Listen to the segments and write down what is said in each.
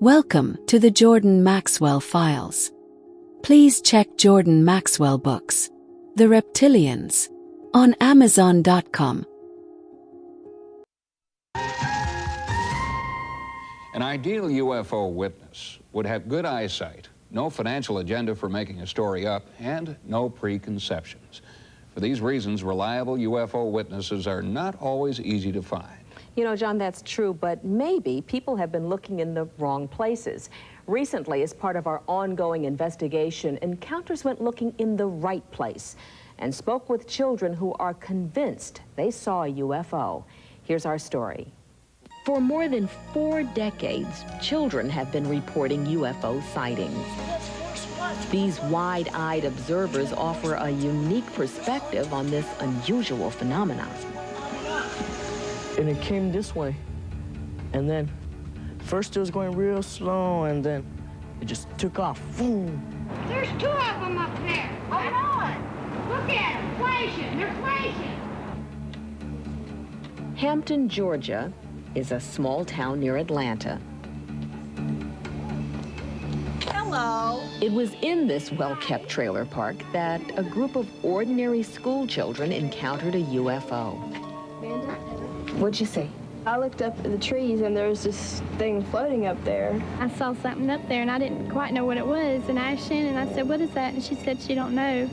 Welcome to the Jordan Maxwell Files. Please check Jordan Maxwell books, The Reptilians, on Amazon.com. An ideal UFO witness would have good eyesight, no financial agenda for making a story up, and no preconceptions. For these reasons, reliable UFO witnesses are not always easy to find. You know, John, that's true, but maybe people have been looking in the wrong places. Recently, as part of our ongoing investigation, Encounters went looking in the right place and spoke with children who are convinced they saw a UFO. Here's our story. For more than 4 decades, children have been reporting UFO sightings. These wide-eyed observers offer a unique perspective on this unusual phenomenon. And it came this way. And then first it was going real slow, and then it just took off. Boom. There's 2 of them up there. Hold on. Look at them, flashing. They're flashing. Hampton, Georgia, is a small town near Atlanta. Hello. It was in this well-kept trailer park that a group of ordinary school children encountered a UFO. What'd you see? I looked up at the trees and there was this thing floating up there. I saw something up there and I didn't quite know what it was, and I asked Shannon, I said, what is that? And she said she don't know.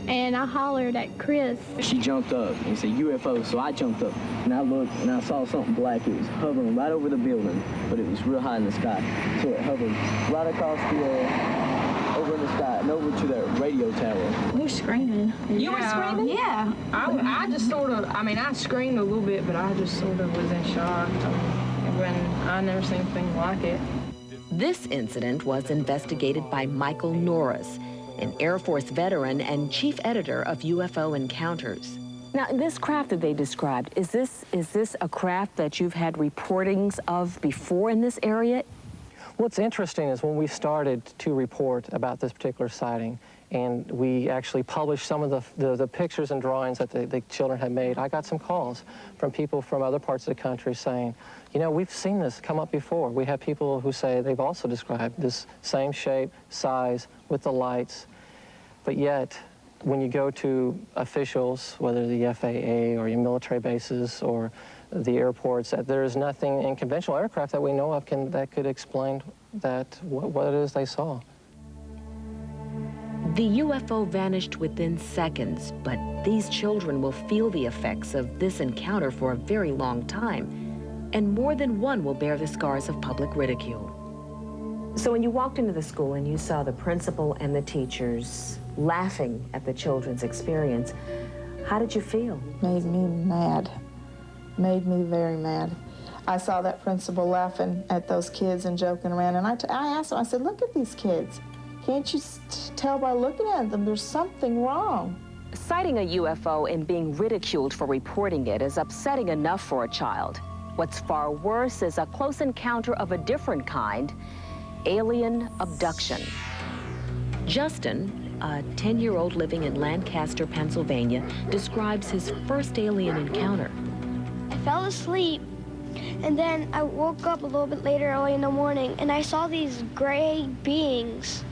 And I hollered at Chris. She jumped up and said UFO, so I jumped up and I looked and I saw something black. It was hovering right over the building, but it was real high in the sky. So it hovered right across the over in the sky and over to the radio tower. We were screaming. You were screaming? Yeah. I just sort of, I screamed a little bit, but I just sort of was in shock. When I never seen anything like it. This incident was investigated by Michael Norris, an Air Force veteran and chief editor of UFO Encounters. Now, this craft that they described, is this a craft that you've had reportings of before in this area? What's interesting is when we started to report about this particular sighting, and we actually published some of the pictures and drawings that the children had made, I got some calls from people from other parts of the country saying, you know, we've seen this come up before. We have people who say they've also described this same shape, size, with the lights. But yet, when you go to officials, whether the FAA or your military bases or the airports, that there is nothing in conventional aircraft that we know of that could explain what it is they saw. The UFO vanished within seconds, but these children will feel the effects of this encounter for a very long time, and more than one will bear the scars of public ridicule. So when you walked into the school and you saw the principal and the teachers laughing at the children's experience, how did you feel? Made me mad. Made me very mad. I saw that principal laughing at those kids and joking around, and I asked him, I said, look at these kids. Can't you tell by looking at them there's something wrong? Sighting a UFO and being ridiculed for reporting it is upsetting enough for a child. What's far worse is a close encounter of a different kind, alien abduction. Justin, a 10-year-old living in Lancaster, Pennsylvania, describes his first alien encounter. I fell asleep, and then I woke up a little bit later, early in the morning, and I saw these gray beings.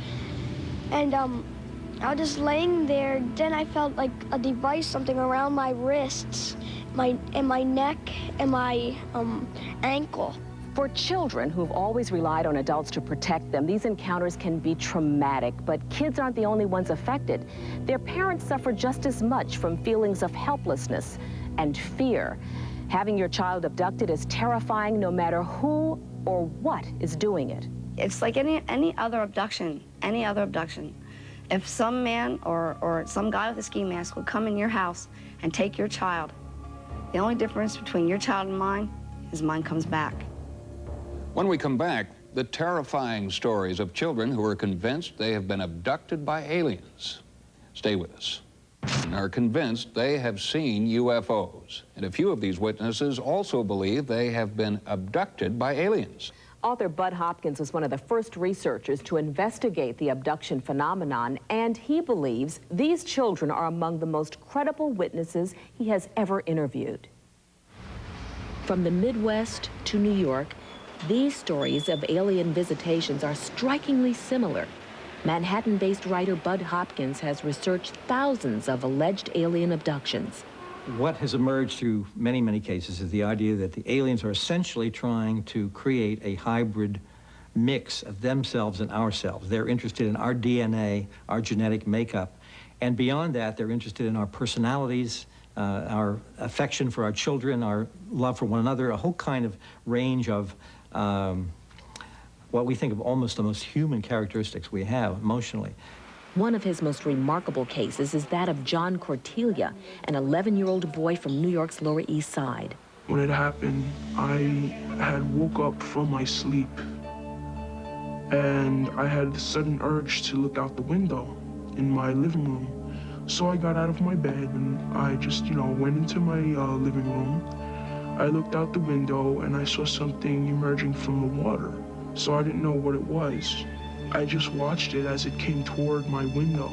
And I was just laying there. Then I felt like a device, something around my wrists, my neck, and my ankle. For children who've always relied on adults to protect them, these encounters can be traumatic, but kids aren't the only ones affected. Their parents suffer just as much from feelings of helplessness and fear. Having your child abducted is terrifying no matter who or what is doing it. It's like any other abduction, If some man or some guy with a ski mask would come in your house and take your child, the only difference between your child and mine is mine comes back. When we come back, the terrifying stories of children who are convinced they have been abducted by aliens. Stay with us. And are convinced they have seen UFOs. And a few of these witnesses also believe they have been abducted by aliens. Author Bud Hopkins was one of the first researchers to investigate the abduction phenomenon, and he believes these children are among the most credible witnesses he has ever interviewed. From the Midwest to New York, These stories of alien visitations are strikingly similar. Manhattan-based writer Bud Hopkins has researched thousands of alleged alien abductions. What has emerged through many, many cases is the idea that the aliens are essentially trying to create a hybrid mix of themselves and ourselves. They're interested in our DNA, our genetic makeup, and beyond that, they're interested in our personalities, our affection for our children, our love for one another, a whole kind of range of what we think of almost the most human characteristics we have emotionally. One of his most remarkable cases is that of John Cortelia, an 11-year-old boy from New York's Lower East Side. When it happened, I had woke up from my sleep, and I had a sudden urge to look out the window in my living room. So I got out of my bed and I just, went into my living room. I looked out the window and I saw something emerging from the water. So I didn't know what it was. I just watched it as it came toward my window.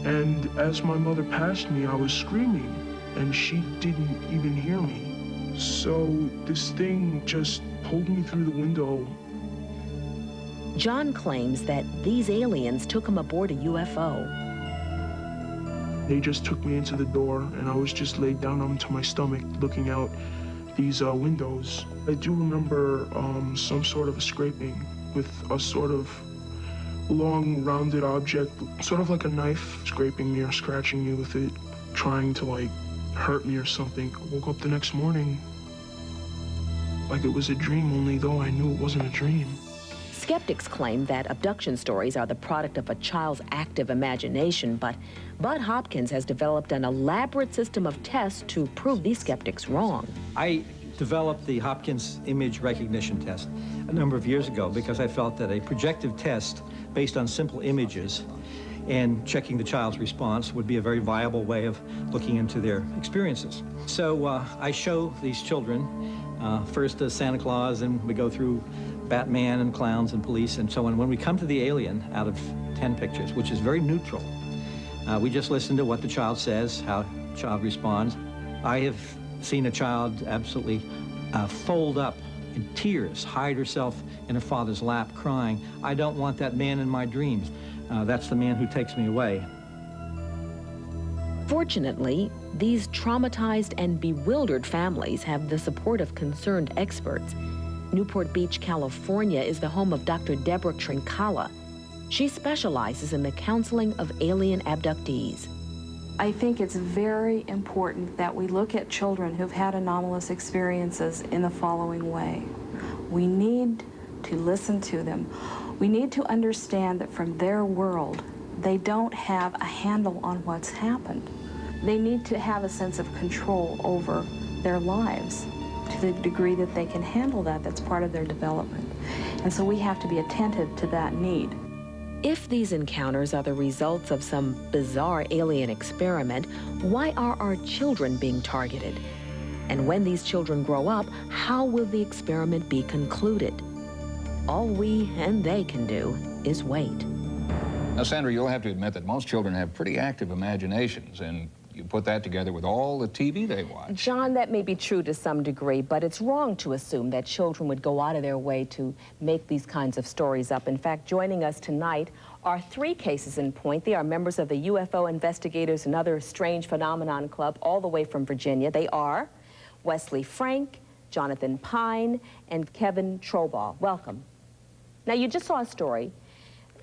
And as my mother passed me, I was screaming, and she didn't even hear me. So this thing just pulled me through the window. John claims that these aliens took him aboard a UFO. They just took me into the door, and I was just laid down onto my stomach looking out these windows. I do remember some sort of a scraping with a sort of long, rounded object, sort of like a knife, scraping me or scratching me with it, trying to, hurt me or something. I woke up the next morning like it was a dream, only though I knew it wasn't a dream. Skeptics claim that abduction stories are the product of a child's active imagination, but Bud Hopkins has developed an elaborate system of tests to prove these skeptics wrong. I developed the Hopkins image recognition test a number of years ago because I felt that a projective test based on simple images and checking the child's response would be a very viable way of looking into their experiences. So I show these children first Santa Claus, and we go through Batman and clowns and police and so on. When we come to the alien out of 10 pictures, which is very neutral, we just listen to what the child says, how the child responds. I have seen a child absolutely fold up in tears, hide herself in her father's lap crying, "I don't want that man in my dreams. That's the man who takes me away." Fortunately, these traumatized and bewildered families have the support of concerned experts. Newport Beach, California is the home of Dr. Deborah Trincala. She specializes in the counseling of alien abductees. I think it's very important that we look at children who've had anomalous experiences in the following way. We need to listen to them. We need to understand that from their world, they don't have a handle on what's happened. They need to have a sense of control over their lives to the degree that they can handle that. That's part of their development. And so we have to be attentive to that need. If these encounters are the results of some bizarre alien experiment, why are our children being targeted? And when these children grow up, how will the experiment be concluded? All we and they can do is wait. Now, Sandra, you'll have to admit that most children have pretty active imaginations, and you put that together with all the TV they watch. John, that may be true to some degree, but it's wrong to assume that children would go out of their way to make these kinds of stories up. In fact, joining us tonight are 3 cases in point. They are members of the UFO Investigators and Other Strange Phenomenon Club, all the way from Virginia. They are Wesley Frank, Jonathan Pine, and Kevin Trobaugh. Welcome. Now, you just saw a story.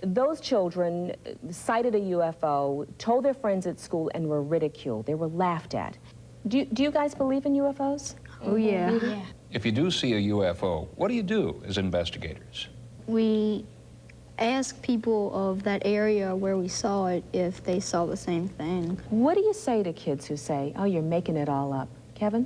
Those children sighted a UFO, told their friends at school, and were ridiculed. They were laughed at. Do you guys believe in UFOs? Oh, yeah. If you do see a UFO, what do you do as investigators? We ask people of that area where we saw it if they saw the same thing. What do you say to kids who say, "Oh, you're making it all up"? Kevin?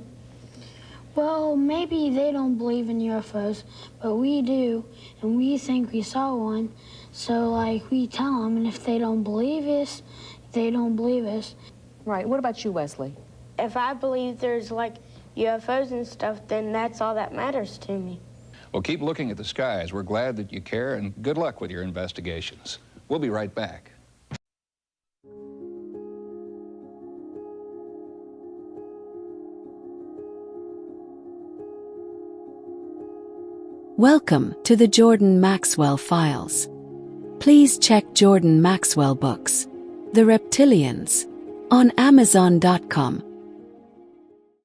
Well, maybe they don't believe in UFOs, but we do, and we think we saw one. So, we tell them, and if they don't believe us, they don't believe us. Right. What about you, Wesley? If I believe there's, UFOs and stuff, then that's all that matters to me. Well, keep looking at the skies. We're glad that you care, and good luck with your investigations. We'll be right back. Welcome to the Jordan Maxwell Files. Please check Jordan Maxwell books, The Reptilians, on Amazon.com.